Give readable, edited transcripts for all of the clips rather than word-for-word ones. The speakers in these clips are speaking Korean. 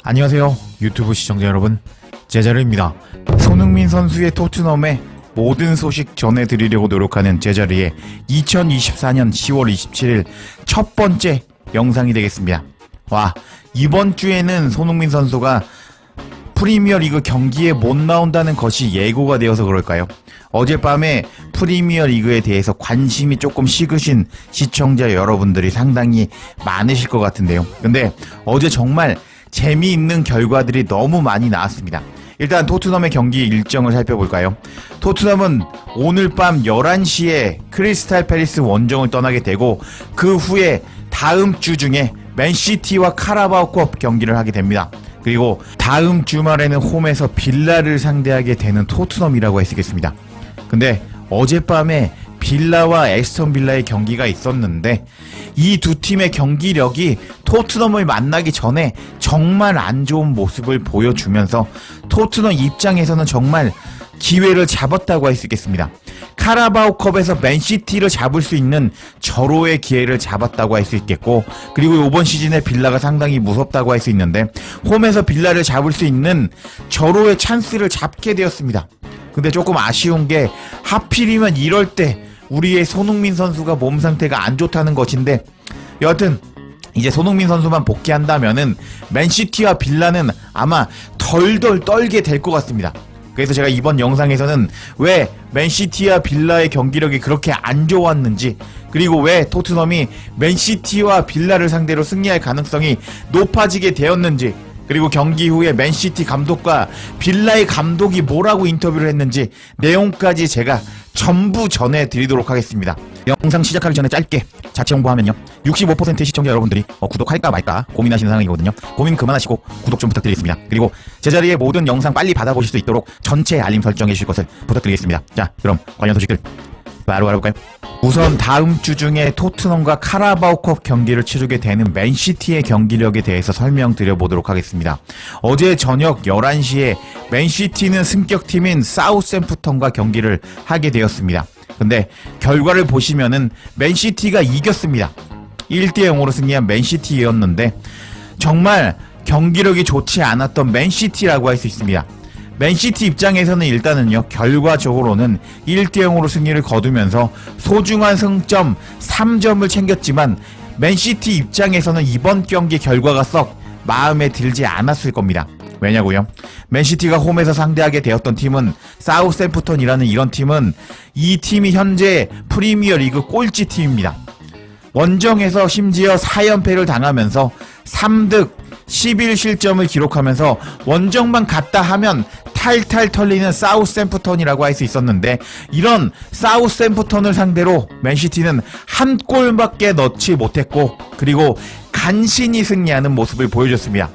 안녕하세요 유튜브 시청자 여러분, 제자르입니다. 손흥민 선수의 토트넘의 모든 소식 전해드리려고 노력하는 제자르의 2024년 10월 27일 첫 번째 영상이 되겠습니다. 와, 이번 주에는 손흥민 선수가 프리미어리그 경기에 못 나온다는 것이 예고가 되어서 그럴까요? 어젯밤에 프리미어리그에 대해서 관심이 조금 식으신 시청자 여러분들이 상당히 많으실 것 같은데요. 근데 어제 정말 재미있는 결과들이 너무 많이 나왔습니다. 일단 토트넘의 경기 일정을 살펴볼까요? 토트넘은 오늘 밤 11시에 크리스탈 팰리스 원정을 떠나게 되고 그 후에 다음 주 중에 맨시티와 카라바오컵 경기를 하게 됩니다. 그리고 다음 주말에는 홈에서 빌라를 상대하게 되는 토트넘이라고 할 수 있겠습니다. 근데 어젯밤에 빌라와 에스턴 빌라의 경기가 있었는데 이 두 팀의 경기력이 토트넘을 만나기 전에 정말 안 좋은 모습을 보여주면서 토트넘 입장에서는 정말 기회를 잡았다고 할 수 있겠습니다. 카라바오컵에서 맨시티를 잡을 수 있는 절호의 기회를 잡았다고 할 수 있겠고, 그리고 이번 시즌에 빌라가 상당히 무섭다고 할 수 있는데 홈에서 빌라를 잡을 수 있는 절호의 찬스를 잡게 되었습니다. 근데 조금 아쉬운 게 하필이면 이럴 때 우리의 손흥민 선수가 몸 상태가 안 좋다는 것인데, 여하튼 이제 손흥민 선수만 복귀한다면은 맨시티와 빌라는 아마 덜덜 떨게 될 것 같습니다. 그래서 제가 이번 영상에서는 왜 맨시티와 빌라의 경기력이 그렇게 안 좋았는지, 그리고 왜 토트넘이 맨시티와 빌라를 상대로 승리할 가능성이 높아지게 되었는지, 그리고 경기 후에 맨시티 감독과 빌라의 감독이 뭐라고 인터뷰를 했는지 내용까지 제가 전부 전해드리도록 하겠습니다. 영상 시작하기 전에 짧게 자체 홍보하면요, 65%의 시청자 여러분들이 구독할까 말까 고민하시는 상황이거든요. 고민 그만하시고 구독 좀 부탁드리겠습니다. 그리고 제자리의 모든 영상 빨리 받아보실 수 있도록 전체 알림 설정해 주실 것을 부탁드리겠습니다. 자, 그럼 관련 소식들 바로 알아볼까요? 우선 다음 주 중에 토트넘과 카라바오컵 경기를 치르게 되는 맨시티의 경기력에 대해서 설명드려 보도록 하겠습니다. 어제 저녁 11시에 맨시티는 승격팀인 사우샘프턴과 경기를 하게 되었습니다. 근데 결과를 보시면은 맨시티가 이겼습니다. 1대0으로 승리한 맨시티였는데 정말 경기력이 좋지 않았던 맨시티라고 할 수 있습니다. 맨시티 입장에서는 일단은요, 결과적으로는 1대0으로 승리를 거두면서 소중한 승점 3점을 챙겼지만 맨시티 입장에서는 이번 경기 결과가 썩 마음에 들지 않았을 겁니다. 왜냐고요? 맨시티가 홈에서 상대하게 되었던 팀은 사우샘프턴이라는 이런 팀은 이 팀이 현재 프리미어리그 꼴찌 팀입니다. 원정에서 심지어 4연패를 당하면서 3득 11실점을 기록하면서 원정만 갔다 하면 탈탈 털리는 사우샘프턴이라고 할 수 있었는데, 이런 사우샘프턴을 상대로 맨시티는 한 골밖에 넣지 못했고, 그리고 간신히 승리하는 모습을 보여줬습니다.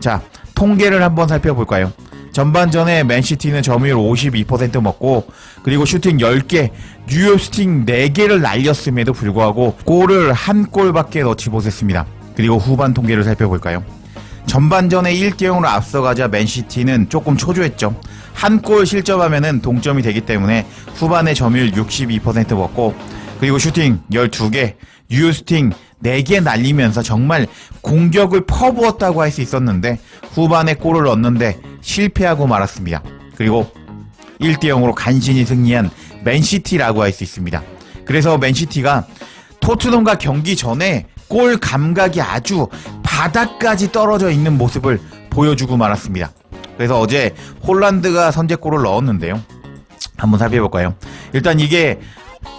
자, 통계를 한번 살펴볼까요? 전반전에 맨시티는 점유율 52% 먹고, 그리고 슈팅 10개, 뉴욕 슈팅 4개를 날렸음에도 불구하고 골을 한 골밖에 넣지 못했습니다. 그리고 후반 통계를 살펴볼까요? 전반전에 1대0으로 앞서가자 맨시티는 조금 초조했죠. 한 골 실점하면은 동점이 되기 때문에 후반에 점유율 62% 먹고, 그리고 슈팅 12개, 유효 슈팅 4개 날리면서 정말 공격을 퍼부었다고 할 수 있었는데 후반에 골을 넣었는데 실패하고 말았습니다. 그리고 1대0으로 간신히 승리한 맨시티라고 할 수 있습니다. 그래서 맨시티가 토트넘과 경기 전에 골 감각이 아주 바닥까지 떨어져 있는 모습을 보여주고 말았습니다. 그래서 어제 홀란드가 선제골을 넣었는데요, 한번 살펴볼까요? 일단 이게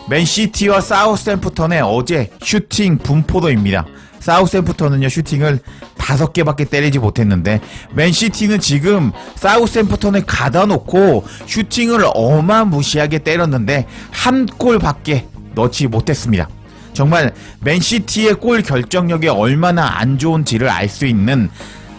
맨시티와 사우샘프턴의 어제 슈팅 분포도입니다. 사우샘프턴은요, 슈팅을 5개밖에 때리지 못했는데 맨시티는 지금 사우샘프턴을 가다 놓고 슈팅을 어마무시하게 때렸는데 한 골밖에 넣지 못했습니다. 정말 맨시티의 골 결정력이 얼마나 안 좋은지를 알 수 있는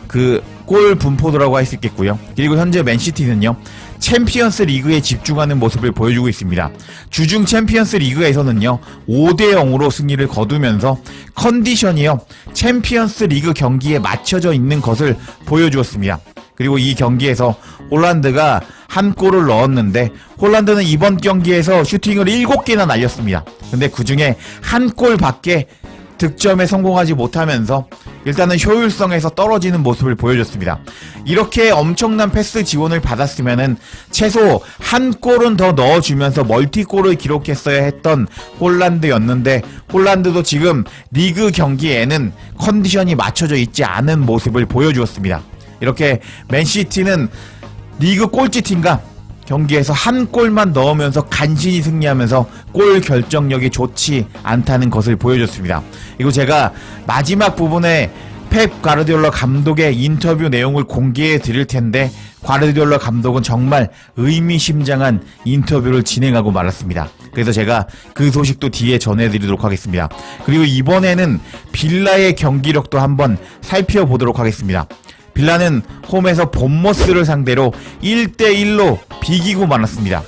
그 골 분포도라고 할 수 있겠고요. 그리고 현재 맨시티는요, 챔피언스 리그에 집중하는 모습을 보여주고 있습니다. 주중 챔피언스 리그에서는요 5대0으로 승리를 거두면서 컨디션이요 챔피언스 리그 경기에 맞춰져 있는 것을 보여주었습니다. 그리고 이 경기에서 홀란드가 한 골을 넣었는데 홀란드는 이번 경기에서 슈팅을 7개나 날렸습니다. 근데 그 중에 한 골밖에 득점에 성공하지 못하면서 일단은 효율성에서 떨어지는 모습을 보여줬습니다. 이렇게 엄청난 패스 지원을 받았으면은 최소 한 골은 더 넣어주면서 멀티골을 기록했어야 했던 홀란드였는데, 홀란드도 지금 리그 경기에는 컨디션이 맞춰져 있지 않은 모습을 보여주었습니다. 이렇게 맨시티는 리그 꼴찌팀과 경기에서 한 골만 넣으면서 간신히 승리하면서 골 결정력이 좋지 않다는 것을 보여줬습니다. 그리고 제가 마지막 부분에 펩 과르디올라 감독의 인터뷰 내용을 공개해 드릴 텐데, 과르디올라 감독은 정말 의미심장한 인터뷰를 진행하고 말았습니다. 그래서 제가 그 소식도 뒤에 전해드리도록 하겠습니다. 그리고 이번에는 빌라의 경기력도 한번 살펴보도록 하겠습니다. 빌라는 홈에서 본머스를 상대로 1대1로 비기고 말았습니다.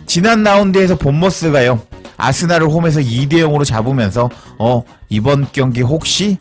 지난 라운드에서 본머스가요, 아스날을 홈에서 2대0으로 잡으면서 이번 경기 혹시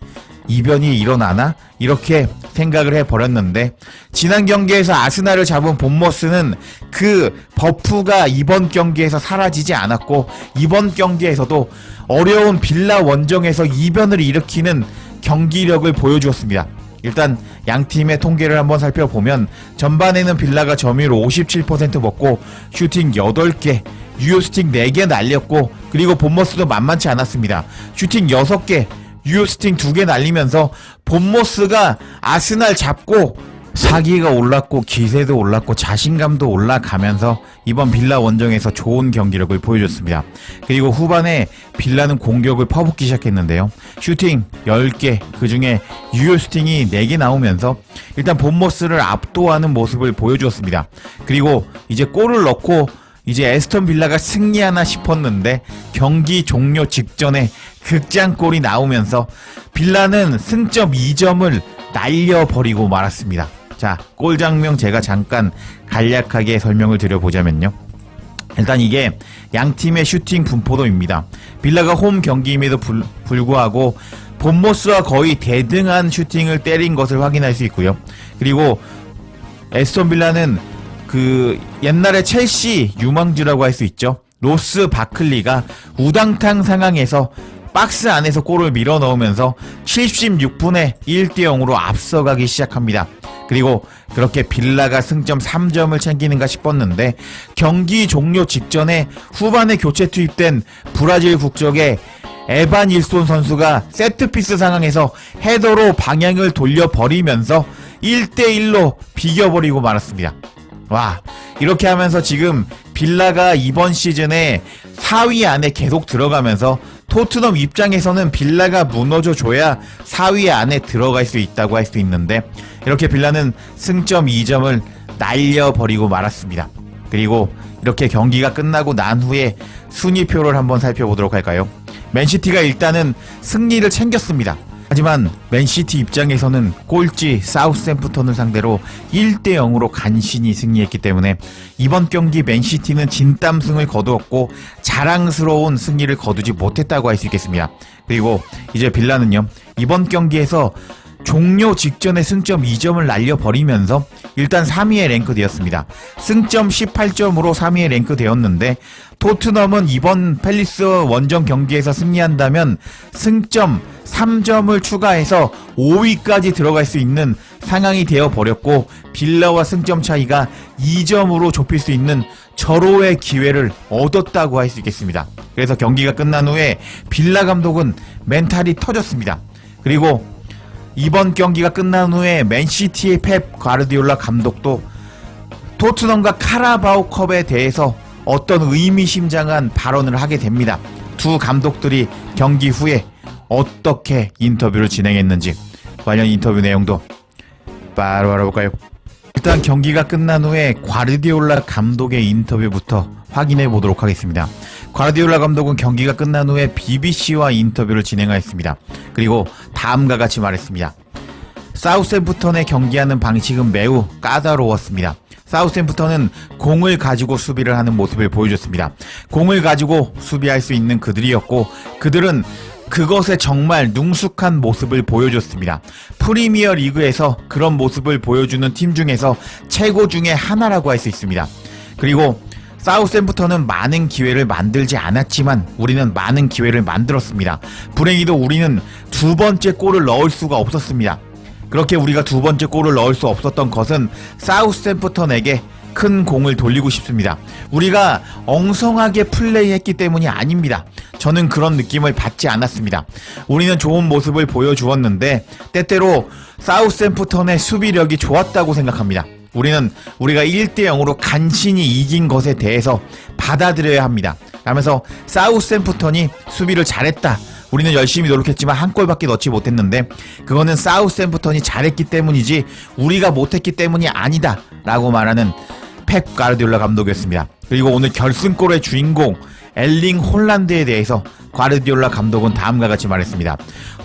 이변이 일어나나? 이렇게 생각을 해버렸는데, 지난 경기에서 아스날을 잡은 본머스는 그 버프가 이번 경기에서 사라지지 않았고, 이번 경기에서도 어려운 빌라 원정에서 이변을 일으키는 경기력을 보여주었습니다. 일단 양팀의 통계를 한번 살펴보면, 전반에는 빌라가 점유율 57% 먹고 슈팅 8개, 유효스팅 4개 날렸고, 그리고 본머스도 만만치 않았습니다. 슈팅 6개, 유효스팅 2개 날리면서 본머스가 아스날 잡고 사기가 올랐고 기세도 올랐고 자신감도 올라가면서 이번 빌라 원정에서 좋은 경기력을 보여줬습니다. 그리고 후반에 빌라는 공격을 퍼붓기 시작했는데요. 슈팅 10개, 그 중에 유효스팅이 4개 나오면서 일단 본머스를 압도하는 모습을 보여주었습니다. 그리고 이제 골을 넣고 이제 에스턴 빌라가 승리하나 싶었는데, 경기 종료 직전에 극장골이 나오면서 빌라는 승점 2점을 날려버리고 말았습니다. 자, 골 장면 제가 잠깐 간략하게 설명을 드려보자면요. 일단 이게 양팀의 슈팅 분포도입니다. 빌라가 홈 경기임에도 불구하고 본머스와 거의 대등한 슈팅을 때린 것을 확인할 수 있고요. 그리고 에스턴 빌라는 그 옛날에 첼시 유망주라고 할 수 있죠. 로스 바클리가 우당탕 상황에서 박스 안에서 골을 밀어 넣으면서 76분에 1대0으로 앞서가기 시작합니다. 그리고 그렇게 빌라가 승점 3점을 챙기는가 싶었는데, 경기 종료 직전에 후반에 교체 투입된 브라질 국적의 에반 일손 선수가 세트피스 상황에서 헤더로 방향을 돌려버리면서 1대1로 비겨버리고 말았습니다. 와, 이렇게 하면서 지금 빌라가 이번 시즌에 4위 안에 계속 들어가면서, 토트넘 입장에서는 빌라가 무너져 줘야 4위 안에 들어갈 수 있다고 할 수 있는데, 이렇게 빌라는 승점 2점을 날려버리고 말았습니다. 그리고 이렇게 경기가 끝나고 난 후에 순위표를 한번 살펴보도록 할까요? 맨시티가 일단은 승리를 챙겼습니다. 하지만 맨시티 입장에서는 꼴찌 사우스햄프턴을 상대로 1대0으로 간신히 승리했기 때문에 이번 경기 맨시티는 진땀승을 거두었고 자랑스러운 승리를 거두지 못했다고 할 수 있겠습니다. 그리고 이제 빌라는요, 이번 경기에서 종료 직전에 승점 2점을 날려버리면서 일단 3위에 랭크되었습니다. 승점 18점으로 3위에 랭크되었는데, 토트넘은 이번 팰리스 원정 경기에서 승리한다면 승점 3점을 추가해서 5위까지 들어갈 수 있는 상황이 되어버렸고, 빌라와 승점 차이가 2점으로 좁힐 수 있는 절호의 기회를 얻었다고 할 수 있겠습니다. 그래서 경기가 끝난 후에 빌라 감독은 멘탈이 터졌습니다. 그리고 이번 경기가 끝난 후에 맨시티의 펩 과르디올라 감독도 토트넘과 카라바오컵에 대해서 어떤 의미심장한 발언을 하게 됩니다. 두 감독들이 경기 후에 어떻게 인터뷰를 진행했는지 관련 인터뷰 내용도 바로 알아볼까요? 일단 경기가 끝난 후에 과르디올라 감독의 인터뷰부터 확인해 보도록 하겠습니다. 과르디올라 감독은 경기가 끝난 후에 BBC와 인터뷰를 진행하였습니다. 그리고 다음과 같이 말했습니다. 사우스햄프턴의 경기하는 방식은 매우 까다로웠습니다. 사우스햄프턴은 공을 가지고 수비를 하는 모습을 보여줬습니다. 공을 가지고 수비할 수 있는 그들이었고, 그들은 그것에 정말 능숙한 모습을 보여줬습니다. 프리미어 리그에서 그런 모습을 보여주는 팀 중에서 최고 중에 하나라고 할 수 있습니다. 그리고 사우샘프턴은 많은 기회를 만들지 않았지만 우리는 많은 기회를 만들었습니다. 불행히도 우리는 두 번째 골을 넣을 수가 없었습니다. 그렇게 우리가 두 번째 골을 넣을 수 없었던 것은 사우샘프턴에게 큰 공을 돌리고 싶습니다. 우리가 엉성하게 플레이했기 때문이 아닙니다. 저는 그런 느낌을 받지 않았습니다. 우리는 좋은 모습을 보여주었는데 때때로 사우샘프턴의 수비력이 좋았다고 생각합니다. 우리는 우리가 1대0으로 간신히 이긴 것에 대해서 받아들여야 합니다. 라면서 사우샘프턴이 수비를 잘했다. 우리는 열심히 노력했지만 한 골밖에 넣지 못했는데 그거는 사우샘프턴이 잘했기 때문이지 우리가 못했기 때문이 아니다 라고 말하는 펩 가르디올라 감독이었습니다. 그리고 오늘 결승골의 주인공 엘링 홀란드에 대해서 가르디올라 감독은 다음과 같이 말했습니다.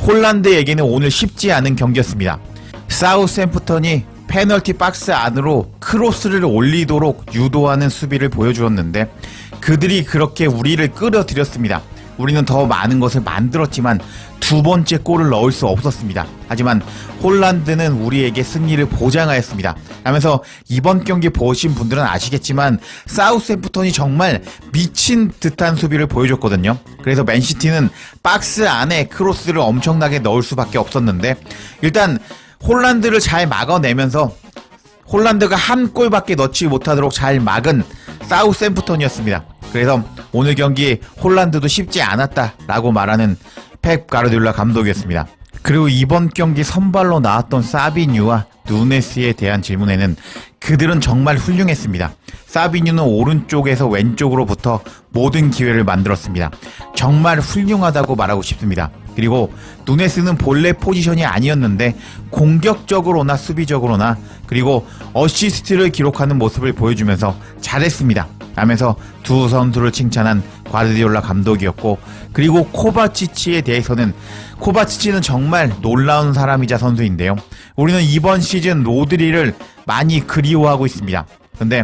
홀란드에게는 오늘 쉽지 않은 경기였습니다. 사우샘프턴이 페널티 박스 안으로 크로스를 올리도록 유도하는 수비를 보여주었는데 그들이 그렇게 우리를 끌어들였습니다. 우리는 더 많은 것을 만들었지만 두 번째 골을 넣을 수 없었습니다. 하지만 홀란드는 우리에게 승리를 보장하였습니다. 하면서 이번 경기 보신 분들은 아시겠지만 사우샘프턴이 정말 미친 듯한 수비를 보여줬거든요. 그래서 맨시티는 박스 안에 크로스를 엄청나게 넣을 수밖에 없었는데 일단 홀란드를 잘 막아내면서 홀란드가 한 골밖에 넣지 못하도록 잘 막은 사우샘프턴이었습니다. 그래서 오늘 경기 홀란드도 쉽지 않았다라고 말하는 펩 가르디올라 감독이었습니다. 그리고 이번 경기 선발로 나왔던 사비뉴와 누네스에 대한 질문에는 그들은 정말 훌륭했습니다. 사비뉴는 오른쪽에서 왼쪽으로부터 모든 기회를 만들었습니다. 정말 훌륭하다고 말하고 싶습니다. 그리고 누네스는 본래 포지션이 아니었는데 공격적으로나 수비적으로나 그리고 어시스트를 기록하는 모습을 보여주면서 잘했습니다. 라면서 두 선수를 칭찬한 가르디올라 감독이었고 그리고 코바치치에 대해서는 코바치치는 정말 놀라운 사람이자 선수인데요. 우리는 이번 시즌 로드리를 많이 그리워하고 있습니다. 근데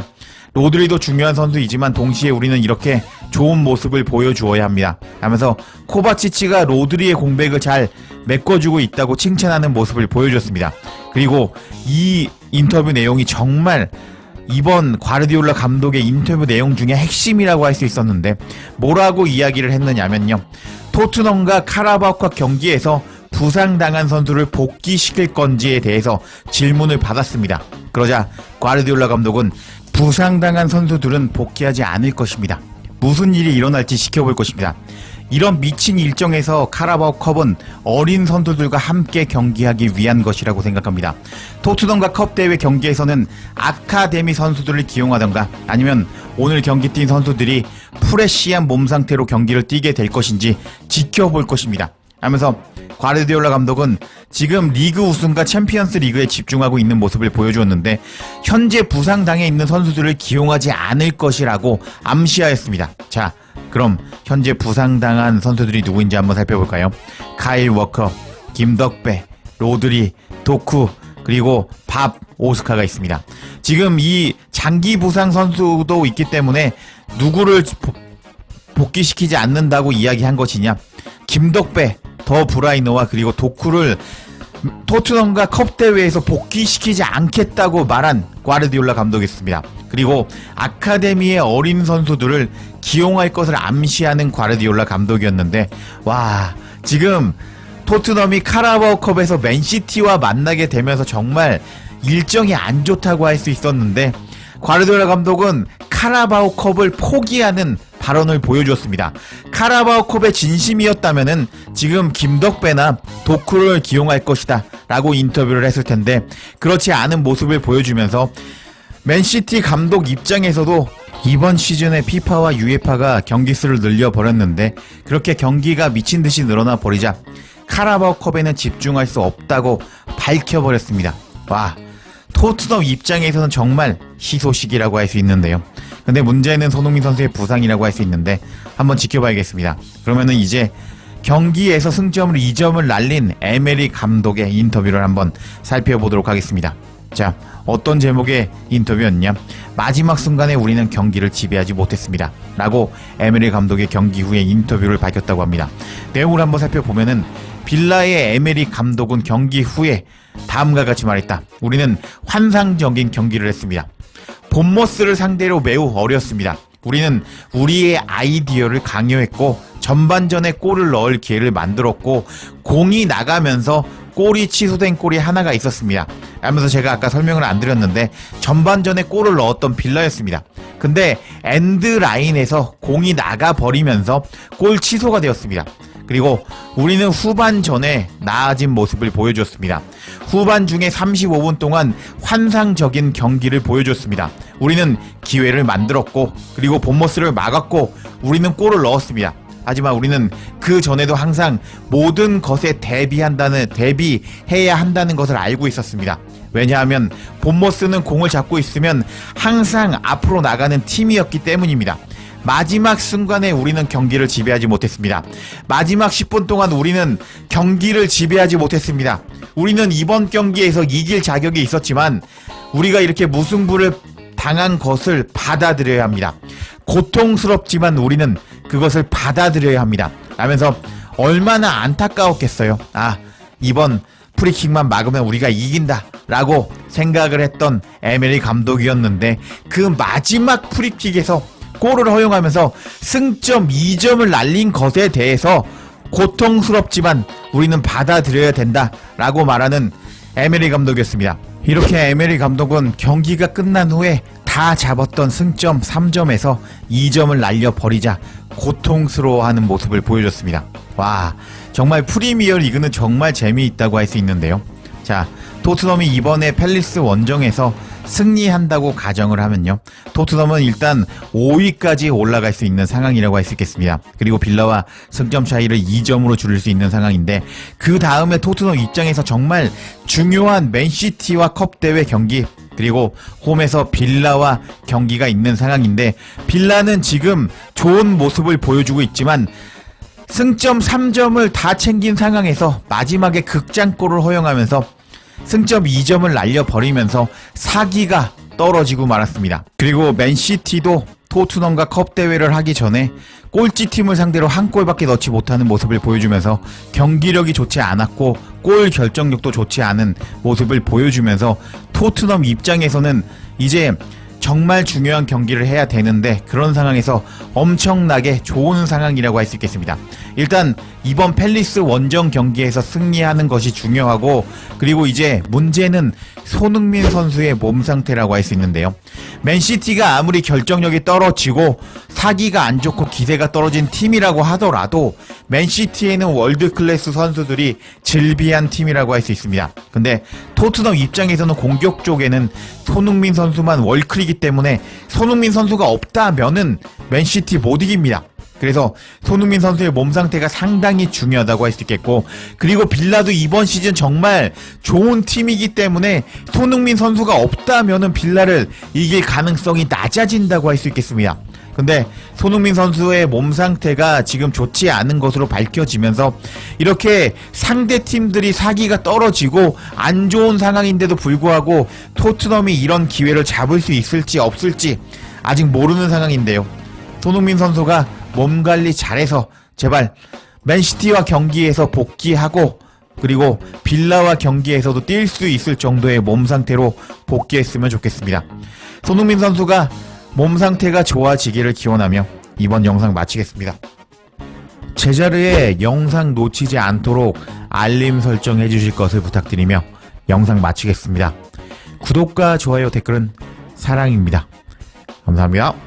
로드리도 중요한 선수이지만 동시에 우리는 이렇게 좋은 모습을 보여주어야 합니다. 하면서 코바치치가 로드리의 공백을 잘 메꿔주고 있다고 칭찬하는 모습을 보여줬습니다. 그리고 이 인터뷰 내용이 정말 이번 가르디올라 감독의 인터뷰 내용 중에 핵심이라고 할 수 있었는데 뭐라고 이야기를 했느냐면요. 토트넘과 카라바오컵 경기에서 부상당한 선수를 복귀시킬 건지에 대해서 질문을 받았습니다. 그러자 가르디올라 감독은 부상당한 선수들은 복귀하지 않을 것입니다. 무슨 일이 일어날지 지켜볼 것입니다. 이런 미친 일정에서 카라바오컵은 어린 선수들과 함께 경기하기 위한 것이라고 생각합니다. 토트넘과 컵 대회 경기에서는 아카데미 선수들을 기용하던가 아니면 오늘 경기 뛴 선수들이 프레시한 몸 상태로 경기를 뛰게 될 것인지 지켜볼 것입니다. 하면서 가르디올라 감독은 지금 리그 우승과 챔피언스 리그에 집중하고 있는 모습을 보여주었는데 현재 부상당해 있는 선수들을 기용하지 않을 것이라고 암시하였습니다. 자, 그럼 현재 부상당한 선수들이 누구인지 한번 살펴볼까요? 카일 워커, 김덕배, 로드리, 도쿠, 그리고 밥 오스카가 있습니다. 지금 이 장기 부상 선수도 있기 때문에 누구를 복귀시키지 않는다고 이야기한 것이냐? 김덕배, 더 브라이너와 그리고 도쿠를 토트넘과 컵 대회에서 복귀시키지 않겠다고 말한 가르디올라 감독이었습니다. 그리고 아카데미의 어린 선수들을 기용할 것을 암시하는 가르디올라 감독이었는데 와, 지금 토트넘이 카라바오컵에서 맨시티와 만나게 되면서 정말 일정이 안 좋다고 할 수 있었는데 가르디올라 감독은 카라바오컵을 포기하는 발언을 보여주었습니다. 카라바오컵의 진심이었다면은 지금 김덕배나 도쿠를 기용할 것이다 라고 인터뷰를 했을 텐데 그렇지 않은 모습을 보여주면서 맨시티 감독 입장에서도 이번 시즌에 피파와 유에파가 경기 수를 늘려버렸는데 그렇게 경기가 미친듯이 늘어나 버리자 카라바오컵에는 집중할 수 없다고 밝혀버렸습니다. 와, 토트넘 입장에서는 정말 희소식이라고 할 수 있는데요. 근데 문제는 손흥민 선수의 부상이라고 할 수 있는데 한번 지켜봐야겠습니다. 그러면은 이제 경기에서 승점을 2점을 날린 에메리 감독의 인터뷰를 한번 살펴보도록 하겠습니다. 자, 어떤 제목의 인터뷰였냐? 마지막 순간에 우리는 경기를 지배하지 못했습니다. 라고 에메리 감독의 경기 후에 인터뷰를 밝혔다고 합니다. 내용을 한번 살펴보면은 빌라의 에메리 감독은 경기 후에 다음과 같이 말했다. 우리는 환상적인 경기를 했습니다. 본머스를 상대로 매우 어려웠습니다. 우리는 우리의 아이디어를 강요했고 전반전에 골을 넣을 기회를 만들었고 공이 나가면서 골이 취소된 골이 하나가 있었습니다. 하면서 제가 아까 설명을 안 드렸는데 전반전에 골을 넣었던 빌라였습니다. 근데 엔드라인에서 공이 나가버리면서 골 취소가 되었습니다. 그리고 우리는 후반전에 나아진 모습을 보여줬습니다. 후반 중에 35분 동안 환상적인 경기를 보여줬습니다. 우리는 기회를 만들었고 그리고 본머스를 막았고 우리는 골을 넣었습니다. 하지만 우리는 그 전에도 항상 모든 것에 대비해야 한다는 것을 알고 있었습니다. 왜냐하면 본머스는 공을 잡고 있으면 항상 앞으로 나가는 팀이었기 때문입니다. 마지막 순간에 우리는 경기를 지배하지 못했습니다. 마지막 10분 동안 우리는 경기를 지배하지 못했습니다. 우리는 이번 경기에서 이길 자격이 있었지만 우리가 이렇게 무승부를 당한 것을 받아들여야 합니다. 고통스럽지만 우리는 그것을 받아들여야 합니다. 라면서 얼마나 안타까웠겠어요. 이번 프리킥만 막으면 우리가 이긴다 라고 생각을 했던 에메리 감독이었는데 그 마지막 프리킥에서 골을 허용하면서 승점 2점을 날린 것에 대해서 고통스럽지만 우리는 받아들여야 된다 라고 말하는 에메리 감독이었습니다. 이렇게 에메리 감독은 경기가 끝난 후에 다 잡았던 승점 3점에서 2점을 날려버리자 고통스러워하는 모습을 보여줬습니다. 와, 정말 프리미어 리그는 정말 재미있다고 할 수 있는데요. 자, 토트넘이 이번에 팰리스 원정에서 승리한다고 가정을 하면요, 토트넘은 일단 5위까지 올라갈 수 있는 상황이라고 할 수 있겠습니다. 그리고 빌라와 승점 차이를 2점으로 줄일 수 있는 상황인데 그 다음에 토트넘 입장에서 정말 중요한 맨시티와 컵대회 경기 그리고 홈에서 빌라와 경기가 있는 상황인데 빌라는 지금 좋은 모습을 보여주고 있지만 승점 3점을 다 챙긴 상황에서 마지막에 극장골을 허용하면서 승점 2점을 날려버리면서 사기가 떨어지고 말았습니다. 그리고 맨시티도 토트넘과 컵대회를 하기 전에 꼴찌팀을 상대로 한 골밖에 넣지 못하는 모습을 보여주면서 경기력이 좋지 않았고 골 결정력도 좋지 않은 모습을 보여주면서 토트넘 입장에서는 이제 정말 중요한 경기를 해야 되는데 그런 상황에서 엄청나게 좋은 상황이라고 할 수 있겠습니다. 일단 이번 팰리스 원정 경기에서 승리하는 것이 중요하고 그리고 이제 문제는 손흥민 선수의 몸 상태라고 할 수 있는데요. 맨시티가 아무리 결정력이 떨어지고 사기가 안 좋고 기세가 떨어진 팀이라고 하더라도 맨시티에는 월드클래스 선수들이 즐비한 팀이라고 할 수 있습니다. 근데 토트넘 입장에서는 공격 쪽에는 손흥민 선수만 월클이기 때문에 손흥민 선수가 없다면은 맨시티 못 이깁니다. 그래서 손흥민 선수의 몸 상태가 상당히 중요하다고 할 수 있겠고 그리고 빌라도 이번 시즌 정말 좋은 팀이기 때문에 손흥민 선수가 없다면은 빌라를 이길 가능성이 낮아진다고 할 수 있겠습니다. 근데 손흥민 선수의 몸 상태가 지금 좋지 않은 것으로 밝혀지면서 이렇게 상대 팀들이 사기가 떨어지고 안 좋은 상황인데도 불구하고 토트넘이 이런 기회를 잡을 수 있을지 없을지 아직 모르는 상황인데요. 손흥민 선수가 몸 관리 잘해서 제발 맨시티와 경기에서 복귀하고 그리고 빌라와 경기에서도 뛸 수 있을 정도의 몸 상태로 복귀했으면 좋겠습니다. 손흥민 선수가 몸 상태가 좋아지기를 기원하며 이번 영상 마치겠습니다. 제자리에 영상 놓치지 않도록 알림 설정해 주실 것을 부탁드리며 영상 마치겠습니다. 구독과 좋아요 댓글은 사랑입니다. 감사합니다.